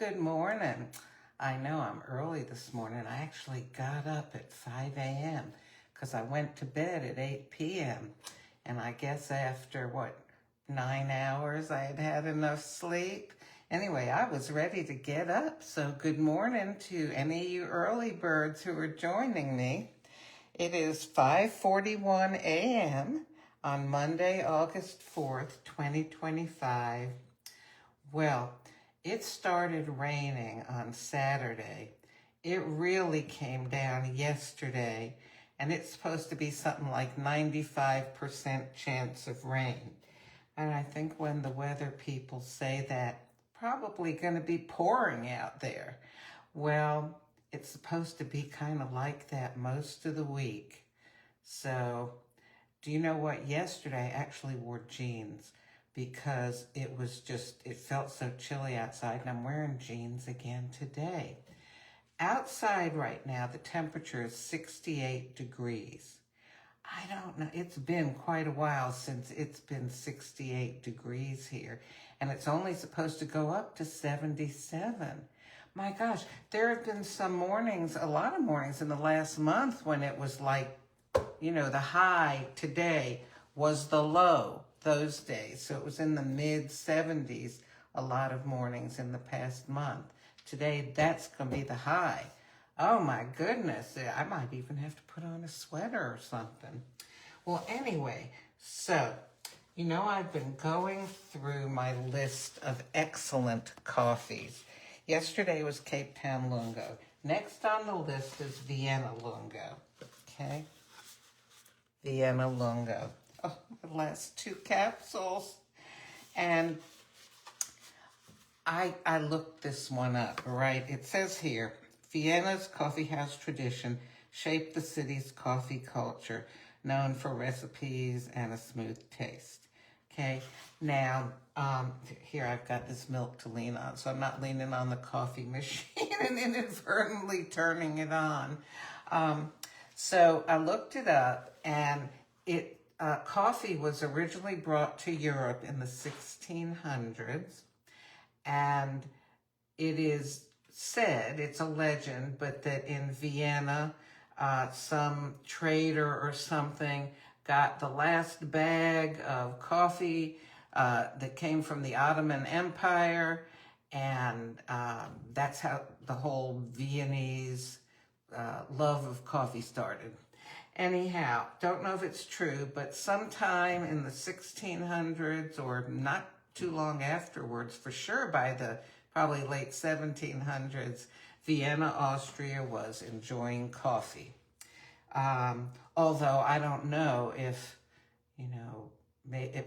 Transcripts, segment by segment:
Good morning. I know I'm early this morning. I actually got up at 5 a.m. because I went to bed at 8 p.m. And I guess after, 9 hours, I had had enough sleep. Anyway, I was ready to get up. So good morning to any of you early birds who are joining me. It is 5:41 a.m. on Monday, August 4th, 2025. Well, it started raining on Saturday. It really came down yesterday, and it's supposed to be something like 95% chance of rain. And I think when the weather people say that, probably going to be pouring out there. Well, it's supposed to be kind of like that most of the week. So, do you know what? Yesterday I actually wore jeans because it felt so chilly outside, and I'm wearing jeans again today. Outside right now, the temperature is 68 degrees. I don't know, it's been quite a while since it's been 68 degrees here, and it's only supposed to go up to 77. My gosh, there have been some mornings, a lot of mornings in the last month when it was like, the high today was the low those days. So it was in the mid 70s a lot of mornings in the past month. Today, that's going to be the high. Oh my goodness, I might even have to put on a sweater or something. Well, anyway, so, I've been going through my list of excellent coffees. Yesterday was Cape Town Lungo. Next on the list is Vienna Lungo, okay? Vienna Lungo. Oh, the last 2 capsules. And I looked this one up, right? It says here, Vienna's coffee house tradition shaped the city's coffee culture, known for recipes and a smooth taste. Okay, now, here I've got this milk to lean on, so I'm not leaning on the coffee machine and inadvertently turning it on. So I looked it up, and coffee was originally brought to Europe in the 1600s, and it is said, it's a legend, but that in Vienna, some trader or something got the last bag of coffee that came from the Ottoman Empire, and that's how the whole Viennese love of coffee started. Anyhow, don't know if it's true, but sometime in the 1600s or not too long afterwards, for sure by the probably late 1700s, Vienna, Austria was enjoying coffee. Although I don't know if,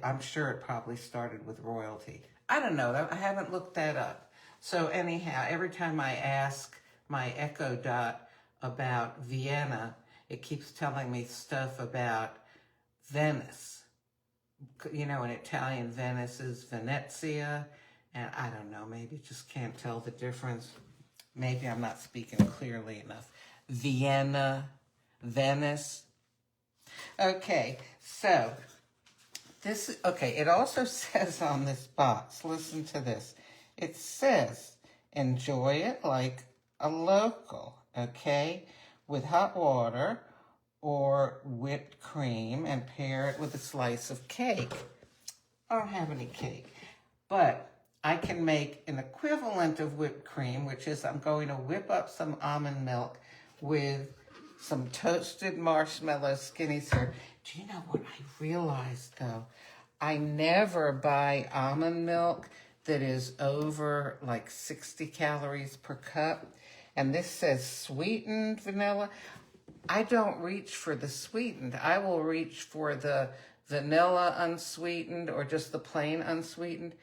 I'm sure it probably started with royalty. I don't know, I haven't looked that up. So anyhow, every time I ask my Echo Dot about Vienna, it keeps telling me stuff about Venice. In Italian, Venice is Venezia, and I don't know, maybe just can't tell the difference. Maybe I'm not speaking clearly enough. Vienna, Venice. Okay, so it also says on this box, listen to this. It says, enjoy it like a local, okay, with hot water or whipped cream and pair it with a slice of cake. I don't have any cake, but I can make an equivalent of whipped cream, which is I'm going to whip up some almond milk with some toasted marshmallow skinny syrup. Do you know what I realized, though? I never buy almond milk that is over like 60 calories per cup. And this says sweetened vanilla. I don't reach for the sweetened. I will reach for the vanilla unsweetened or just the plain unsweetened.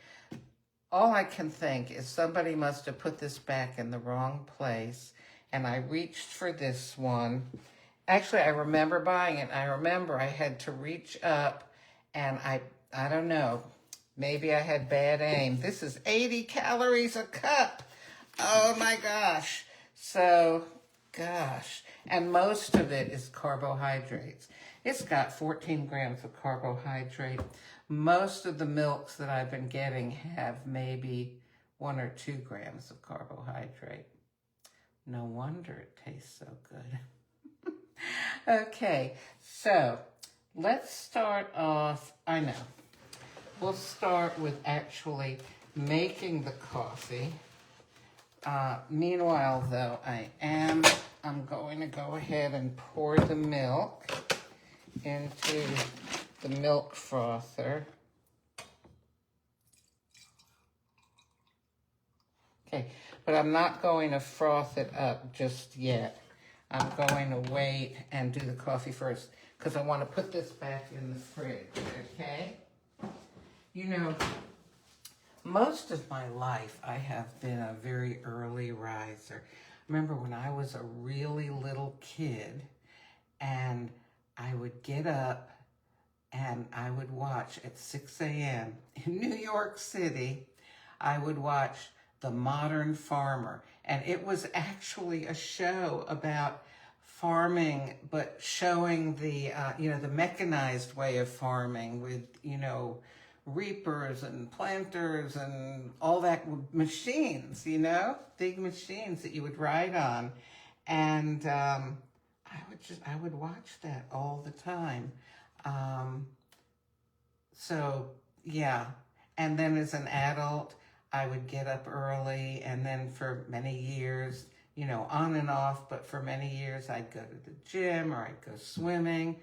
All I can think is somebody must have put this back in the wrong place, and I reached for this one. Actually, I remember buying it. I remember I had to reach up, and I don't know, maybe I had bad aim. This is 80 calories a cup. Oh my gosh. So, gosh. And most of it is carbohydrates. It's got 14 grams of carbohydrate. Most of the milks that I've been getting have maybe, 1 or 2 grams of carbohydrate. No wonder it tastes so good. Okay, so let's start off, we'll start with actually making the coffee. Meanwhile, though, I'm going to go ahead and pour the milk into the milk frother. Okay, but I'm not going to froth it up just yet. I'm going to wait and do the coffee first because I want to put this back in the fridge, okay? You know, most of my life I have been a very early riser. Remember when I was a really little kid and I would get up and I would watch at 6 a.m. in New York City, I would watch The Modern Farmer. And it was actually a show about farming, but showing the, the mechanized way of farming with, reapers and planters and all that machines, big machines that you would ride on. And I would watch that all the time. So yeah. And then as an adult, I would get up early, and then for many years, on and off, but for many years I'd go to the gym or I'd go swimming,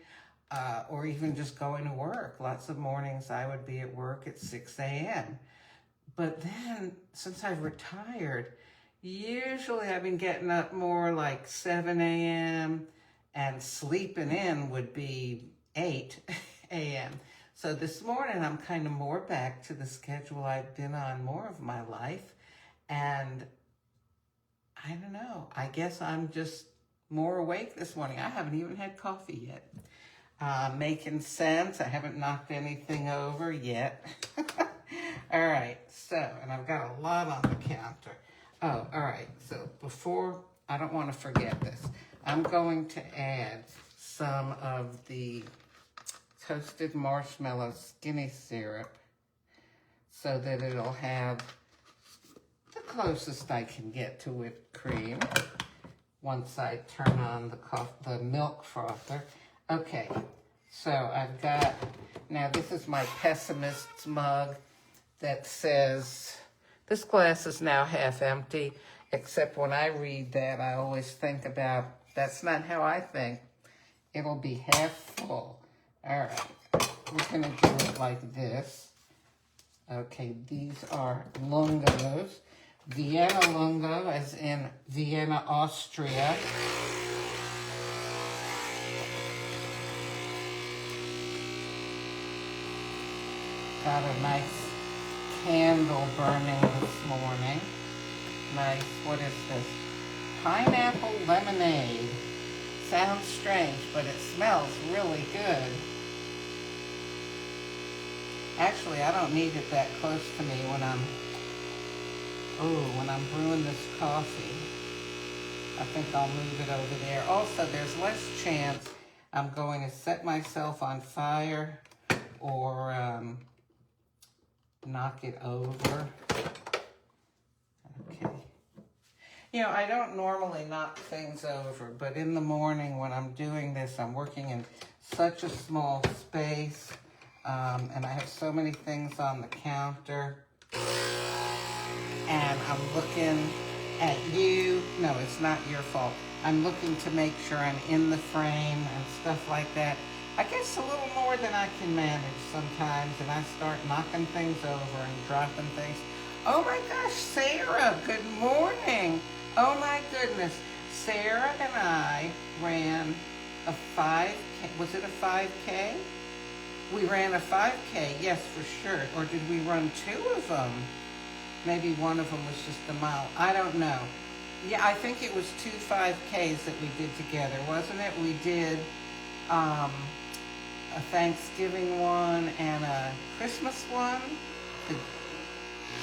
or even just going to work. Lots of mornings I would be at work at 6 a.m. But then, since I've retired, usually I've been getting up more like 7 a.m. and sleeping in would be 8 a.m. So this morning I'm kind of more back to the schedule I've been on more of my life. And I don't know, I guess I'm just more awake this morning. I haven't even had coffee yet. Making sense. I haven't knocked anything over yet. All right, so, and I've got a lot on the counter. Oh, all right, so before, I don't want to forget this. I'm going to add some of the toasted marshmallow skinny syrup so that it'll have the closest I can get to whipped cream once I turn on the milk frother. Okay, so I've got, now this is my pessimist's mug that says, this glass is now half empty, except when I read that, I always think about, that's not how I think. It'll be half full. All right, we're gonna do it like this. Okay, these are Lungos. Vienna Lungo, as in Vienna, Austria. Got a nice candle burning this morning. Nice, what is this? Pineapple lemonade. Sounds strange, but it smells really good. Actually, I don't need it that close to me when I'm brewing this coffee. I think I'll move it over there. Also, there's less chance I'm going to set myself on fire or knock it over. Okay. I don't normally knock things over, but in the morning when I'm doing this, I'm working in such a small space, and I have so many things on the counter, and I'm looking at you. No, it's not your fault. I'm looking to make sure I'm in the frame and stuff like that. I guess a little more than I can manage sometimes, and I start knocking things over and dropping things. Oh my gosh, Sarah, good morning. Oh my goodness. Sarah and I ran a 5K. Was it a 5K? We ran a 5K, yes, for sure. Or did we run 2 of them? Maybe one of them was just a mile. I don't know. Yeah, I think it was 2 5Ks that we did together, wasn't it? We did a Thanksgiving one and a Christmas one.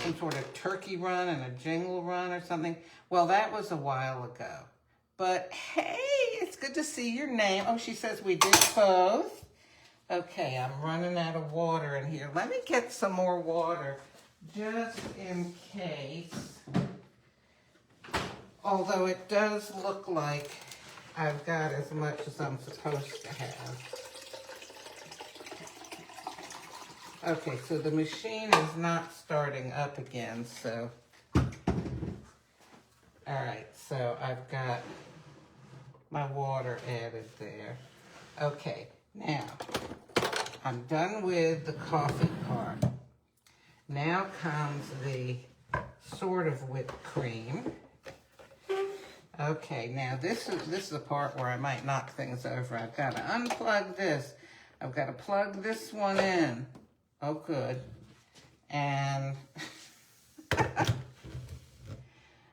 Some sort of turkey run and a jingle run or something. Well, that was a while ago. But hey, it's good to see your name. Oh, she says we did both. Okay, I'm running out of water in here. Let me get some more water just in case, although it does look like I've got as much as I'm supposed to have. Okay, so the machine is not starting up again, so. All right, so I've got my water added there. Okay, now I'm done with the coffee part. Now comes the sort of whipped cream. Okay, now this is the part where I might knock things over. I've got to unplug this. I've got to plug this one in. Oh, good. And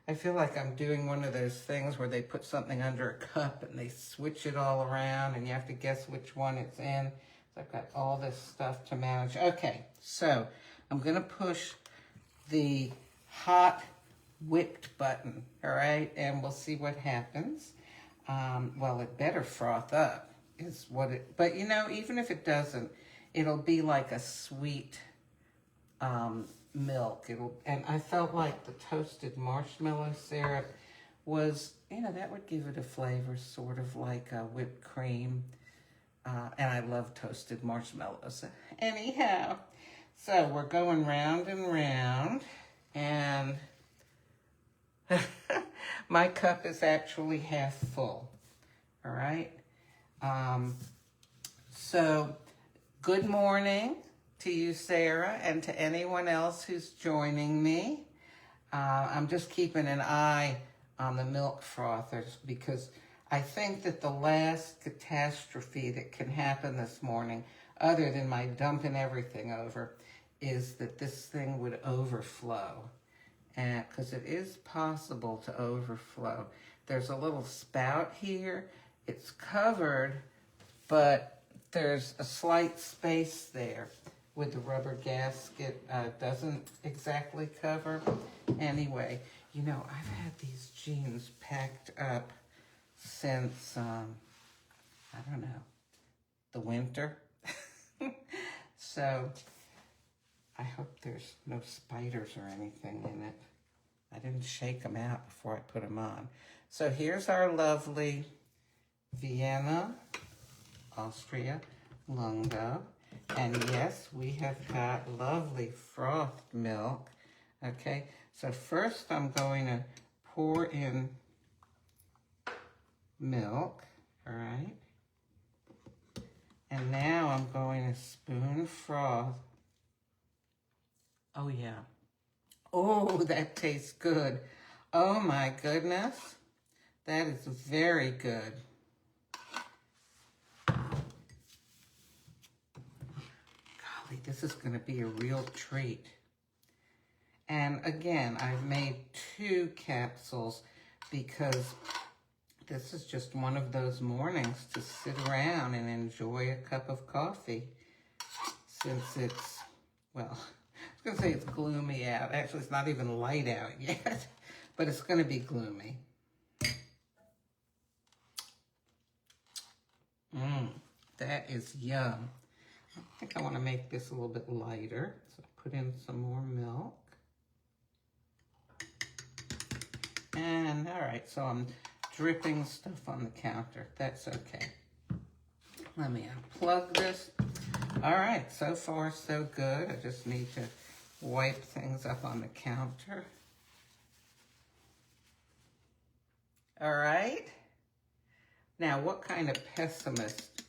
I feel like I'm doing one of those things where they put something under a cup and they switch it all around and you have to guess which one it's in. So I've got all this stuff to manage. Okay, so I'm going to push the hot whipped button, all right? And we'll see what happens. Well, it better froth up is what it, but you know, even if it doesn't, it'll be like a sweet milk. And I felt like the toasted marshmallow syrup was, you know, that would give it a flavor sort of like a whipped cream. And I love toasted marshmallows. Anyhow, so we're going round and round, and my cup is actually half full, all right? So good morning to you, Sarah, and to anyone else who's joining me. I'm just keeping an eye on the milk frothers because I think that the last catastrophe that can happen this morning, other than my dumping everything over, is that this thing would overflow. And because it is possible to overflow. There's a little spout here. It's covered, but there's a slight space there with the rubber gasket. Doesn't exactly cover. Anyway, you know, I've had these jeans packed up since, I don't know, the winter. So I hope there's no spiders or anything in it. I didn't shake them out before I put them on. So here's our lovely Vienna, Austria, Lungo. And yes, we have got lovely frothed milk. Okay, so first I'm going to pour in milk, all right? And now I'm going to spoon froth. Oh yeah. Oh, that tastes good. Oh my goodness. That is very good. Golly, this is going to be a real treat. And again, I've made 2 capsules because this is just one of those mornings to sit around and enjoy a cup of coffee. Since it's, well, I was going to say it's gloomy out. Actually, it's not even light out yet, but it's going to be gloomy. That is yum. I think I want to make this a little bit lighter. So put in some more milk. And all right, so I'm dripping stuff on the counter. That's okay. Let me unplug this. All right, so far so good. I just need to wipe things up on the counter. All right. Now, what kind of pessimist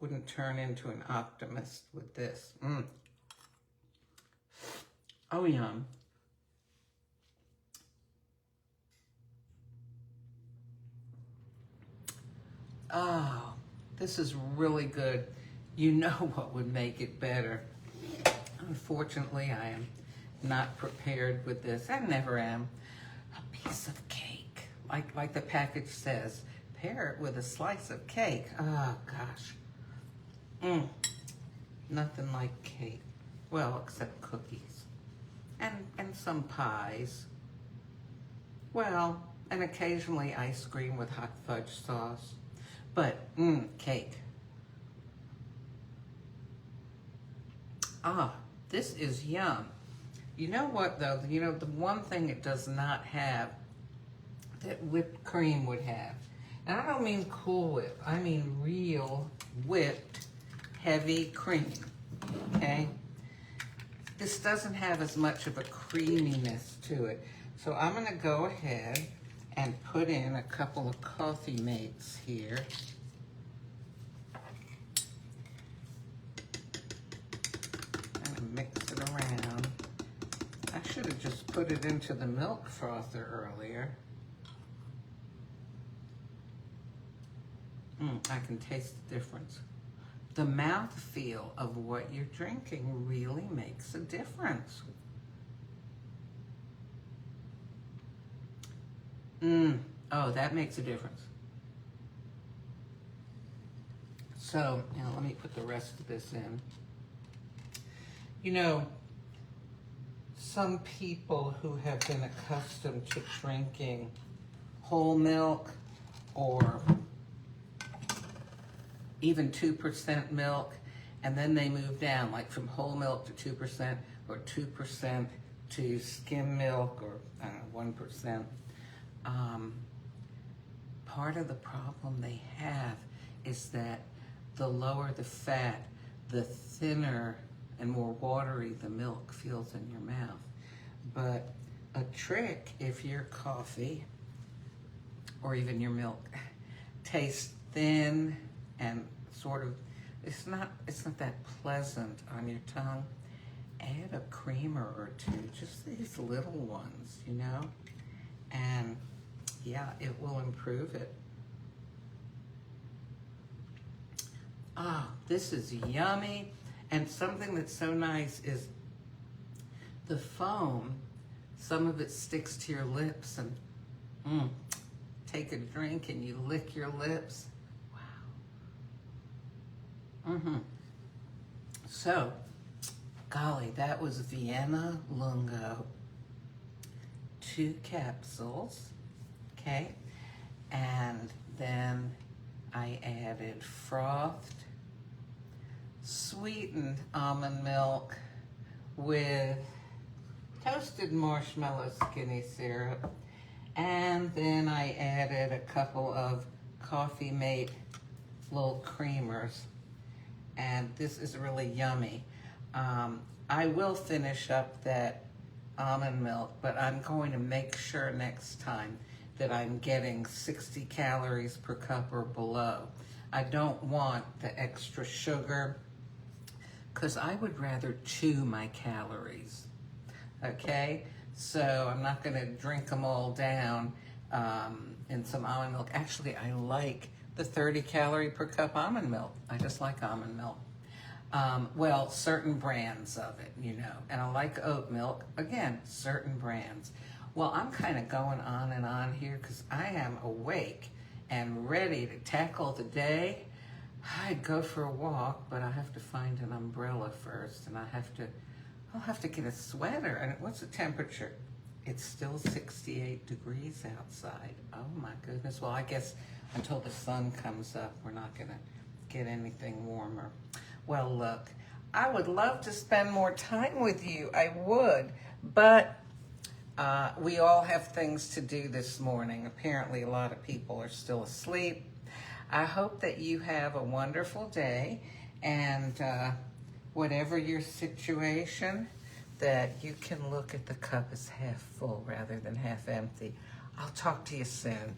wouldn't turn into an optimist with this? Oh, yum. Oh, this is really good. You know what would make it better. Unfortunately, I am not prepared with this. I never am. A piece of cake, like the package says. Pair it with a slice of cake. Oh, gosh. Nothing like cake. Well, except cookies. And some pies. Well, and occasionally ice cream with hot fudge sauce. But, cake. Ah, this is yum. You know what though? You know, the one thing it does not have that whipped cream would have, and I don't mean Cool Whip, I mean real whipped heavy cream, okay? This doesn't have as much of a creaminess to it. So I'm gonna go ahead and put in a couple of coffee mates here. And mix it around. I should have just put it into the milk frother earlier. I can taste the difference. The mouthfeel of what you're drinking really makes a difference. Oh, that makes a difference. So, now let me put the rest of this in. You know, some people who have been accustomed to drinking whole milk or even 2% milk, and then they move down, like from whole milk to 2%, or 2% to skim milk, or I don't know, 1%. Part of the problem they have is that the lower the fat, the thinner and more watery the milk feels in your mouth. But a trick, if your coffee or even your milk tastes thin and sort of, it's not that pleasant on your tongue, add a creamer or two, just these little ones, you know, and yeah, it will improve it. Ah, this is yummy. And something that's so nice is the foam, some of it sticks to your lips, and take a drink and you lick your lips. Wow. So, golly, that was Vienna Lungo. 2 capsules, okay? And then I added frothed, sweetened almond milk with toasted marshmallow skinny syrup. And then I added a couple of Coffee Mate little creamers. And this is really yummy. I will finish up that almond milk, but I'm going to make sure next time that I'm getting 60 calories per cup or below. I don't want the extra sugar because I would rather chew my calories, okay? So I'm not gonna drink them all down in some almond milk. Actually, I like the 30 calorie per cup almond milk. I just like almond milk. Well, certain brands of it, you know, and I like oat milk, again, certain brands. Well, I'm kind of going on and on here because I am awake and ready to tackle the day. I'd go for a walk, but I have to find an umbrella first, and I'll have to get a sweater. And what's the temperature? It's still 68 degrees outside. Oh my goodness. Well, I guess until the sun comes up, we're not gonna get anything warmer. Well, look, I would love to spend more time with you. I would, but we all have things to do this morning. Apparently, a lot of people are still asleep. I hope that you have a wonderful day, and whatever your situation, that you can look at the cup as half full rather than half empty. I'll talk to you soon.